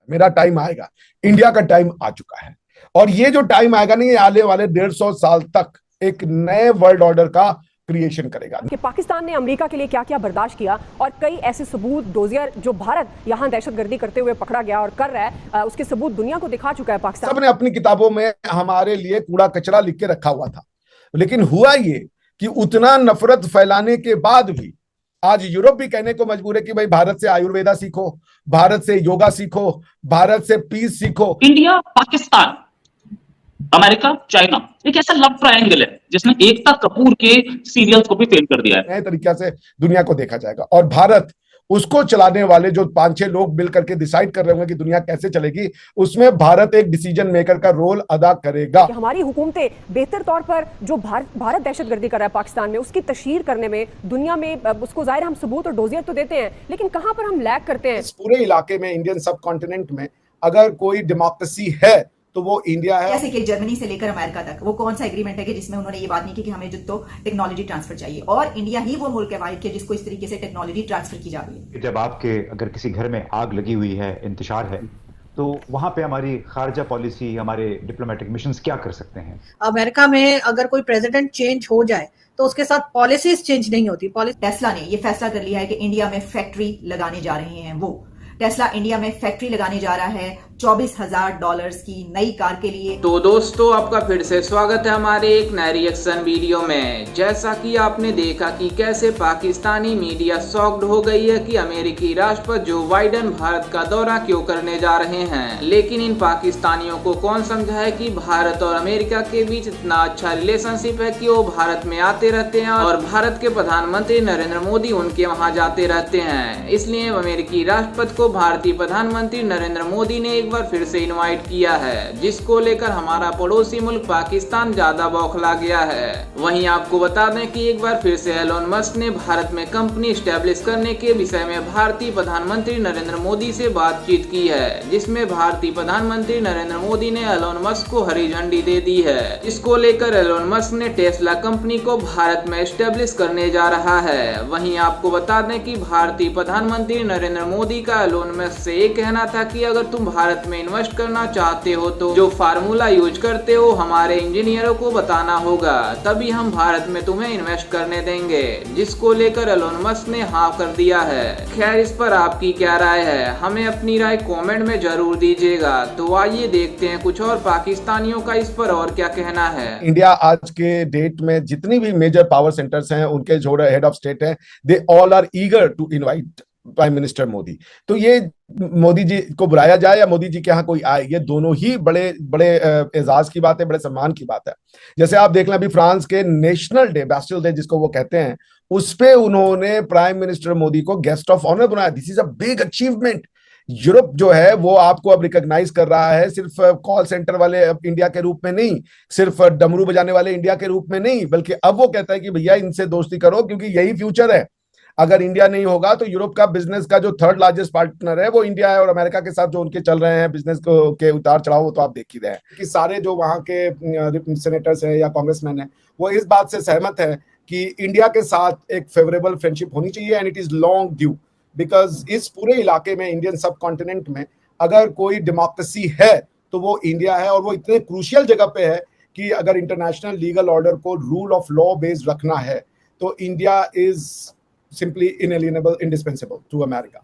मेरा टाइम आएगा, इंडिया का टाइम आ चुका है। और ये जो टाइम आएगा नहीं, ये आने वाले 150 साल तक एक नए वर्ल्ड ऑर्डर का क्रिएशन करेगा। कि पाकिस्तान ने अमेरिका के लिए क्या क्या बर्दाश्त किया और कई ऐसे सबूत डोजियर जो भारत यहां दहशतगर्दी करते हुए पकड़ा गया और कर रहा है, उसके सबूत दुनिया को दिखा चुका है पाकिस्तान। सबने अपनी किताबों में हमारे लिए कूड़ा कचरा लिख के रखा हुआ था, लेकिन हुआ ये कि उतना नफरत फैलाने के बाद भी आज यूरोप भी कहने को मजबूर है कि भाई भारत से आयुर्वेदा सीखो, भारत से योगा सीखो, भारत से पीस सीखो। इंडिया, पाकिस्तान, अमेरिका, चाइना एक ऐसा लव ट्रायंगल है जिसने एकता कपूर के सीरियल्स को भी फेल कर दिया है। नए तरीके से दुनिया को देखा जाएगा और भारत उसको चलाने वाले जो 5-6 लोग मिल करके डिसाइड कर रहे होंगे कि दुनिया कैसे चलेगी, उसमें भारत एक डिसीजन मेकर का रोल अदा करेगा। हमारी हुकूमतें बेहतर तौर पर जो भारत दहशतगर्दी कर रहा है पाकिस्तान में, उसकी तशहीर करने में दुनिया में उसको जाहिर हम सबूत और डोजियर तो देते हैं, लेकिन कहां पर हम लैग करते हैं। इस पूरे इलाके में, इंडियन सब कॉन्टिनेंट में अगर कोई डेमोक्रेसी है तो वो इंडिया है। जैसे कि जर्मनी से लेकर अमेरिका तक वो कौन सा एग्रीमेंट है कि जिसमें उन्होंने ये बात नहीं की कि हमें जो तो टेक्नोलॉजी ट्रांसफर चाहिए, और इंडिया ही वो मुल्क है वाहिद के जिसको इस तरीके से टेक्नोलॉजी ट्रांसफर की जा रही है। जब आपके अगर किसी घर में आग लगी हुई है, इंतशार है, तो वहां पे हमारी खारजा पॉलिसी, हमारे डिप्लोमेटिक मिशंस क्या कर सकते हैं? अमेरिका में अगर कोई प्रेसिडेंट चेंज हो जाए तो उसके साथ पॉलिसीज चेंज नहीं होती। टेस्ला ने ये फैसला कर लिया है कि इंडिया में फैक्ट्री लगाने जा रहे हैं। वो टेस्ला इंडिया में फैक्ट्री लगाने जा रहा है $24,000 की नई कार के लिए। तो दोस्तों, आपका फिर से स्वागत है हमारे एक नए रिएक्शन वीडियो में। जैसा कि आपने देखा कि कैसे पाकिस्तानी मीडिया शॉक्ड हो गई है कि अमेरिकी राष्ट्रपति जो बाइडेन भारत का दौरा क्यों करने जा रहे हैं, लेकिन इन पाकिस्तानियों को कौन समझा है कि भारत और अमेरिका के बीच इतना अच्छा रिलेशनशिप है कि वो भारत में आते रहते हैं और भारत के प्रधानमंत्री नरेंद्र मोदी उनके वहाँ जाते रहते हैं। इसलिए अमेरिकी राष्ट्रपति को भारतीय प्रधानमंत्री नरेंद्र मोदी ने एक बार फिर से इनवाइट किया है, जिसको लेकर हमारा पड़ोसी मुल्क पाकिस्तान ज्यादा बौखला गया है। वहीं आपको बता दें कि एक बार फिर से एलोन मस्क ने भारत में कंपनी स्टैब्लिश करने के विषय में भारतीय प्रधानमंत्री नरेंद्र मोदी से बातचीत की है, जिसमें भारतीय प्रधानमंत्री नरेंद्र मोदी ने एलोन मस्क को हरी झंडी दे दी है। इसको लेकर एलोन मस्क ने टेस्ला कंपनी को भारत में स्टैब्लिश करने जा रहा है। वहीं आपको बता दें कि भारतीय प्रधानमंत्री नरेंद्र मोदी का एलोन मस्क से ये कहना था कि अगर तुम भारत में इन्वेस्ट करना चाहते हो तो जो फार्मूला यूज करते हो हमारे इंजीनियरों को बताना होगा, तभी हम भारत में तुम्हें इन्वेस्ट करने देंगे, जिसको लेकर एलोन मस्क ने हाँ कर दिया है। खैर, इस पर आपकी क्या राय है, हमें अपनी राय कमेंट में जरूर दीजिएगा। तो आइए देखते हैं कुछ और पाकिस्तानियों का इस पर और क्या कहना है। इंडिया आज के डेट में जितनी भी मेजर पावर सेंटर्स हैं, उनके जो हेड ऑफ स्टेट हैं, they all are eager to invite prime minister Modi. तो ये मोदी जी को बुलाया जाए या मोदी जी के यहाँ कोई आए, ये दोनों ही बड़े बड़े एजाज की बात है, बड़े सम्मान की बात है। जैसे आप देख लें, अभी फ्रांस के नेशनल डे, बैस्टिल डे जिसको वो कहते हैं, उस पे उन्होंने प्राइम मिनिस्टर मोदी को गेस्ट ऑफ ऑनर बनाया। This is a big achievement. Europe जो है वो आपको अब रिकॉग्नाइज कर रहा है, सिर्फ कॉल सेंटर वाले इंडिया के रूप में नहीं, सिर्फ डमरू बजाने वाले इंडिया के रूप में नहीं, बल्कि अब वो कहता है कि भैया इनसे दोस्ती करो क्योंकि यही फ्यूचर है। अगर इंडिया नहीं होगा तो यूरोप का बिजनेस का जो थर्ड लार्जेस्ट पार्टनर है वो इंडिया है, और अमेरिका के साथ जो उनके चल रहे हैं बिजनेस के उतार चढ़ाव, वो तो आप देख ही रहे हैं कि सारे जो वहां के सेनेटर्स हैं या कांग्रेसमैन हैं वो इस बात से सहमत है कि इंडिया के साथ एक फेवरेबल फ्रेंडशिप होनी चाहिए, and it is long due. Because इस पूरे इलाके में, इंडियन सब कॉन्टिनेंट में अगर कोई डेमोक्रेसी है तो वो इंडिया है, और वो इतने क्रूशियल जगह पे है कि अगर इंटरनेशनल लीगल ऑर्डर को रूल ऑफ लॉ बेस्ड रखना है तो India is simply inalienable, indispensable to America.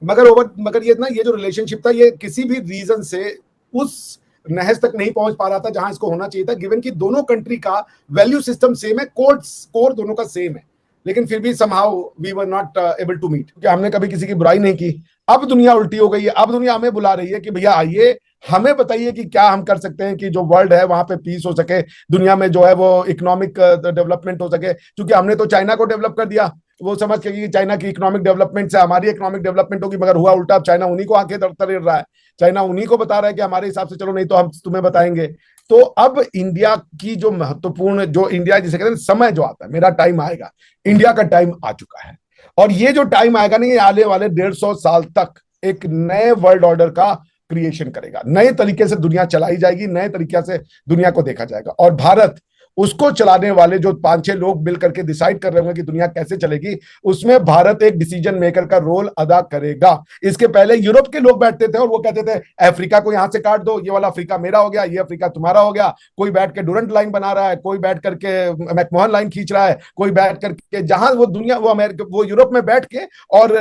मगर ये जो रिलेशनशिप था, ये किसी भी रीजन से उस नहज तक नहीं पहुंच पा रहा था जहां इसको होना चाहिए था, गिवन कि दोनों कंट्री का वैल्यू सिस्टम सेम है, कोर दोनों का सेम है, लेकिन फिर भी somehow we were not able to meet. क्योंकि हमने कभी किसी की बुराई नहीं की। अब दुनिया उल्टी हो गई है, अब दुनिया हमें बुला रही है कि भैया आइए, हमें बताइए कि क्या हम कर सकते हैं कि जो वर्ल्ड है वहां पे पीस हो सके, दुनिया में जो है वो इकोनॉमिक डेवलपमेंट हो सके। क्योंकि हमने तो चाइना को डेवलप कर दिया, वो समझ के कि चाइना की इकोनॉमिक डेवलपमेंट से हमारी इकोनॉमिक डेवलपमेंट होगी, मगर हुआ उल्टा। अब चाइना उन्हीं को आके तर रहा है, चाइना उन्हीं को बता रहा है कि हमारे हिसाब से चलो, नहीं तो हम तुम्हें बताएंगे। तो अब इंडिया की जो महत्वपूर्ण, जो इंडिया जिसे कहते हैं समय जो आता है, मेरा टाइम आएगा, इंडिया का टाइम आ चुका है। और ये जो टाइम आएगा नहीं, ये आने वाले 150 साल तक एक नए वर्ल्ड ऑर्डर का क्रिएशन करेगा। नए तरीके से दुनिया चलाई जाएगी, नए तरीके से दुनिया को देखा जाएगा, और भारत उसको चलाने वाले जो 5-6 लोग मिल करके डिसाइड कर रहे होंगे कि दुनिया कैसे चलेगी, उसमें भारत एक डिसीजन मेकर का रोल अदा करेगा। इसके पहले यूरोप के लोग बैठते थे और वो कहते थे अफ्रीका को यहां से काट दो, ये वाला अफ्रीका मेरा हो गया, ये अफ्रीका तुम्हारा हो गया। कोई बैठ के डुरंट लाइन बना रहा है, कोई बैठ करके मैकमोहन लाइन खींच रहा है, कोई बैठ करके जहां वो दुनिया वो अमेरिका वो यूरोप में बैठ के और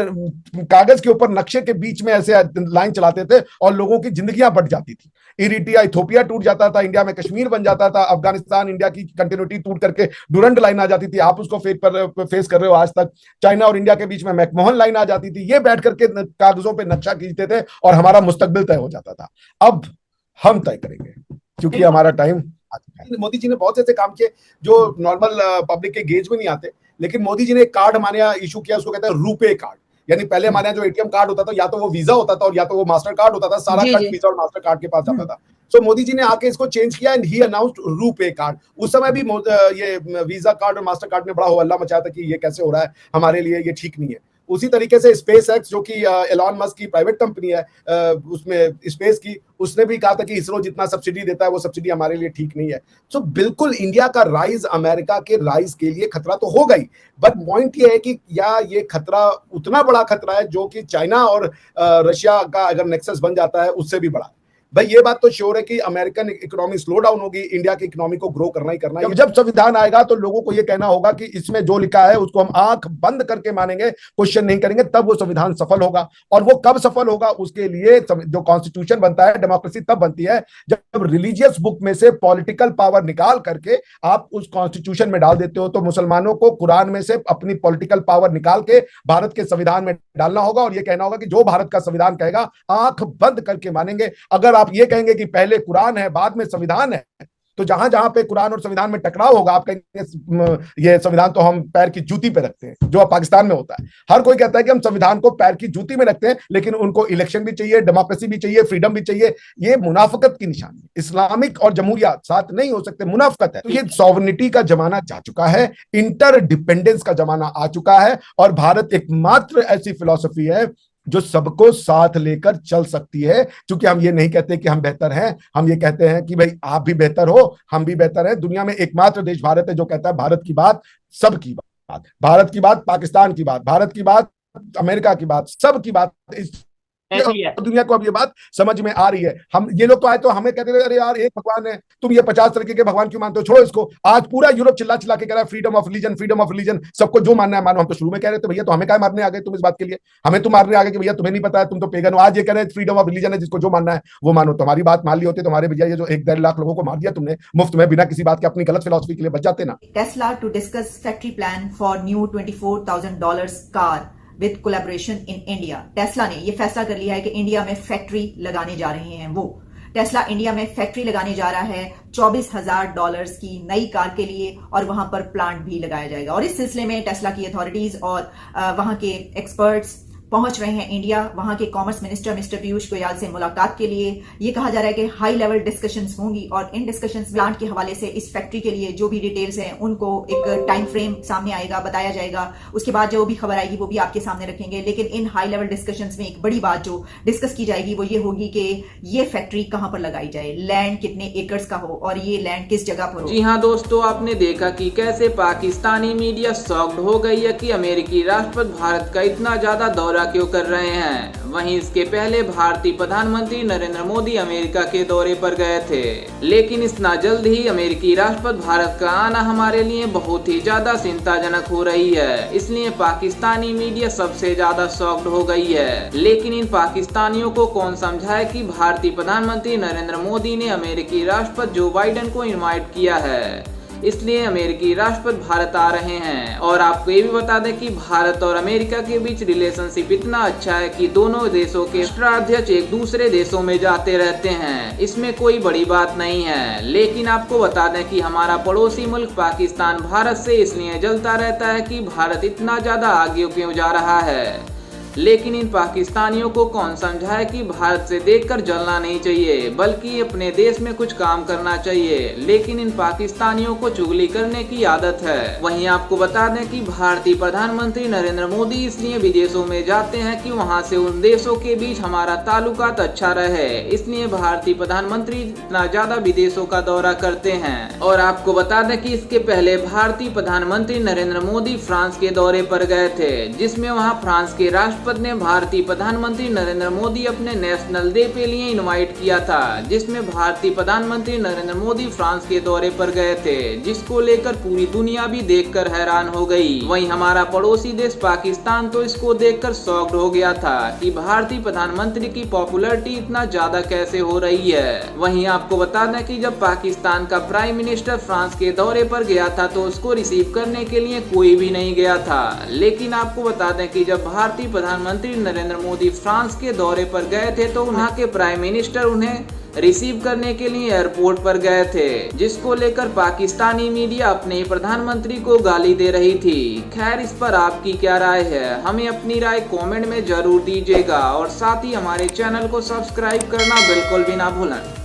कागज के ऊपर नक्शे के बीच में ऐसे लाइन चलाते थे और लोगों की जिंदगियां बट जाती थी। इरिट्रिया इथोपिया टूट जाता था, इंडिया में कश्मीर बन जाता था, अफगानिस्तान इंडिया की कंटिन्यूटी टूट करके डुरंट लाइन आ जाती थी। आप उसको फेस कर रहे हो आज तक। चाइना और इंडिया के बीच में मैकमोहन लाइन आ जाती थी। ये बैठ करके कागजों पे नक्शा खींचते थे और हमारा मुस्तकबिल तय हो जाता था। अब हम तय करेंगे क्योंकि हमारा टाइम। मोदी जी ने बहुत ऐसे काम किए जो नॉर्मल पब्लिक के गेज में नहीं आते, लेकिन मोदी जी ने एक कार्ड हमारे यहाँ इशू किया, उसको कहते हैं रुपे कार्ड। यानी पहले हमारे यहाँ जो एटीएम कार्ड होता था या तो वो वीजा होता था और या तो वो मास्टर कार्ड होता था, सारा कार्ड वीजा और मास्टर कार्ड के पास जाता था। सो मोदी जी ने आके इसको चेंज किया and he announced RuPay card. उस समय भी ये वीजा कार्ड और मास्टर कार्ड ने बड़ा हल्ला मचाया था कि ये कैसे हो रहा है, हमारे लिए ये ठीक नहीं है। उसी तरीके से स्पेस एक्स जो कि एलॉन मस्क की प्राइवेट कंपनी है, उसमें स्पेस की, उसने भी कहा था कि इसरो जितना सब्सिडी देता है वो सब्सिडी हमारे लिए ठीक नहीं है। सो बिल्कुल इंडिया का राइज अमेरिका के राइज के लिए खतरा तो हो गई, बट पॉइंट ये है कि या ये खतरा उतना बड़ा खतरा है जो कि चाइना और रशिया का अगर नेक्सस बन जाता है उससे भी बड़ा। भाई ये बात तो श्योर है कि अमेरिकन इकोनॉमी स्लो डाउन होगी, इंडिया की इकोनॉमी को ग्रो करना ही करना है। जब संविधान आएगा तो लोगों को ये कहना होगा कि इसमें जो लिखा है उसको हम आंख बंद करके मानेंगे, क्वेश्चन नहीं करेंगे, तब वो संविधान सफल होगा। और वो कब सफल होगा, उसके लिए जो कॉन्स्टिट्यूशन बनता है, डेमोक्रेसी तब बनती है जब रिलीजियस बुक में से पॉलिटिकल पावर निकाल करके आप उस कॉन्स्टिट्यूशन में डाल देते हो। तो मुसलमानों को कुरान में से अपनी पॉलिटिकल पावर निकाल के भारत के संविधान में डालना होगा और ये कहना होगा कि जो भारत का संविधान कहेगा आंख बंद करके मानेंगे। अगर आप ये कहेंगे कि पहले कुरान है बाद में संविधान है, तो जहां जहां पे कुरान और संविधान में टकराव होगा आप कहेंगे ये संविधान तो हम पैर की जूती पे रखते हैं, जो पाकिस्तान में होता है। हर कोई कहता है कि हम संविधान को पैर की जूती में रखते हैं, लेकिन उनको इलेक्शन भी चाहिए, डेमोक्रेसी भी चाहिए, फ्रीडम भी चाहिए। ये मुनाफकत की निशानी। इस्लामिक और जमहूरियत साथ नहीं हो सकते, मुनाफकत है। तो ये सॉवरेनिटी का जमाना जा चुका है, इंटर डिपेंडेंस का जमाना आ चुका है और भारत एकमात्र ऐसी फिलॉसफी है जो सबको साथ लेकर चल सकती है। क्योंकि हम ये नहीं कहते कि हम बेहतर हैं, हम ये कहते हैं कि भाई आप भी बेहतर हो, हम भी बेहतर हैं। दुनिया में एकमात्र देश भारत है जो कहता है भारत की बात सबकी बात, भारत की बात पाकिस्तान की बात, भारत की बात अमेरिका की बात, सबकी बात। दुनिया को अब ये बात समझ में आ रही है। हम ये लोग तो आए तो हमें कहते थे अरे यार एक भगवान है, तुम ये 50 तरीके के भगवान क्यों मानते हो, छोड़ो इसको। आज पूरा यूरोप चिल्ला चिल्ला के कह रहा है freedom of religion, freedom of religion, सबको जो मानना है मानो। हम तो शुरू में कह रहे थे भैया तो हमें क्या मारने आ गए तुम इस बात के लिए, हमें तो मारने आ गए कि भैया तुम्हें नहीं पता है, तुम तो पेगन हो। आज ये कह रहे हैं फ्रीडम ऑफ रिलीजन है, जिसको जो मानना है वो मानो। तुम्हारी बात मान ली होती, तुम्हारे भैया ये जो 1-1.5 लाख लोगों को मार दिया तुमने मुफ्त में बिना किसी बात के, अपनी गलत फिलॉसफी के लिए बच जाते ना। Tesla to discuss factory plan for new $24,000 car with collaboration in India. Tesla ने यह फैसला कर लिया है कि इंडिया में फैक्ट्री लगाने जा रहे हैं वो। टेस्ला इंडिया में फैक्ट्री लगाने जा रहा है $24,000 की नई कार के लिए और वहां पर प्लांट भी लगाया जाएगा। और इस सिलसिले में टेस्ला की अथॉरिटीज और वहां के एक्सपर्ट्स पहुंच रहे हैं इंडिया। वहां के commerce minister mister Piyush Goyal से मुलाकात के लिए। ये कहा जा रहा है कि हाई लेवल डिस्कशंस होंगी और इन डिस्कशंस प्लांट के हवाले से इस फैक्ट्री के लिए जो भी डिटेल्स हैं उनको एक टाइम फ्रेम सामने आएगा, बताया जाएगा। उसके बाद जो भी खबर आएगी वो भी आपके सामने रखेंगे। लेकिन इन हाई लेवल डिस्कशंस में एक बड़ी बात जो डिस्कस की जाएगी वो ये होगी कि ये फैक्ट्री कहां पर लगाई जाए, लैंड कितने एकर्स का हो और ये लैंड किस जगह पर हो। जी हाँ दोस्तों, आपने देखा कि कैसे पाकिस्तानी मीडिया शॉक्ड हो गई है कि अमेरिकी राष्ट्रपति भारत का इतना ज्यादा दौरा क्यों कर रहे हैं। वहीं इसके पहले भारतीय प्रधानमंत्री नरेंद्र मोदी अमेरिका के दौरे पर गए थे, लेकिन इतना जल्द ही अमेरिकी राष्ट्रपति भारत का आना हमारे लिए बहुत ही ज्यादा चिंताजनक हो रही है। इसलिए पाकिस्तानी मीडिया सबसे ज्यादा शॉक्ड हो गई है। लेकिन इन पाकिस्तानियों को कौन समझाए कि भारतीय प्रधानमंत्री नरेंद्र मोदी ने अमेरिकी राष्ट्रपति जो बाइडेन को इनवाइट किया है, इसलिए अमेरिकी राष्ट्रपति भारत आ रहे हैं। और आपको ये भी बता दें कि भारत और अमेरिका के बीच रिलेशनशिप इतना अच्छा है कि दोनों देशों के राष्ट्राध्यक्ष एक दूसरे देशों में जाते रहते हैं। इसमें कोई बड़ी बात नहीं है। लेकिन आपको बता दें कि हमारा पड़ोसी मुल्क पाकिस्तान भारत से इसलिए जलता रहता है कि भारत इतना ज्यादा आगे क्यों जा रहा है। लेकिन इन पाकिस्तानियों को कौन समझाए कि भारत से देखकर जलना नहीं चाहिए, बल्कि अपने देश में कुछ काम करना चाहिए। लेकिन इन पाकिस्तानियों को चुगली करने की आदत है। वहीं आपको बता दें कि भारतीय प्रधानमंत्री नरेंद्र मोदी इसलिए विदेशों में जाते हैं कि वहां से उन देशों के बीच हमारा ताल्लुकात अच्छा रहे, इसलिए भारतीय प्रधानमंत्री इतना ज्यादा विदेशों का दौरा करते हैं। और आपको बता दें कि इसके पहले भारतीय प्रधानमंत्री नरेंद्र मोदी फ्रांस के दौरे पर गए थे, जिसमें वहां फ्रांस के राष्ट्रपति ने भारतीय प्रधानमंत्री नरेंद्र मोदी अपने नेशनल डे के लिए इनवाइट किया था, जिसमें भारतीय प्रधानमंत्री नरेंद्र मोदी फ्रांस के दौरे पर गए थे, जिसको लेकर पूरी दुनिया भी देखकर हैरान हो गई। वहीं हमारा पड़ोसी देश पाकिस्तान तो इसको देखकर शॉक्ड हो गया था कि भारतीय प्रधानमंत्री की पॉपुलैरिटी इतना ज्यादा कैसे हो रही है। वहीं आपको बता दें कि जब पाकिस्तान का प्राइम मिनिस्टर फ्रांस के दौरे पर गया था तो उसको रिसीव करने के लिए कोई भी नहीं गया था। लेकिन आपको बता दें कि जब भारतीय प्रधानमंत्री नरेंद्र मोदी फ्रांस के दौरे पर गए थे तो वहां के प्राइम मिनिस्टर उन्हें रिसीव करने के लिए एयरपोर्ट पर गए थे, जिसको लेकर पाकिस्तानी मीडिया अपने ही प्रधानमंत्री को गाली दे रही थी। खैर, इस पर आपकी क्या राय है, हमें अपनी राय कमेंट में जरूर दीजिएगा और साथ ही हमारे चैनल को सब्सक्राइब करना बिल्कुल भी ना भूलें।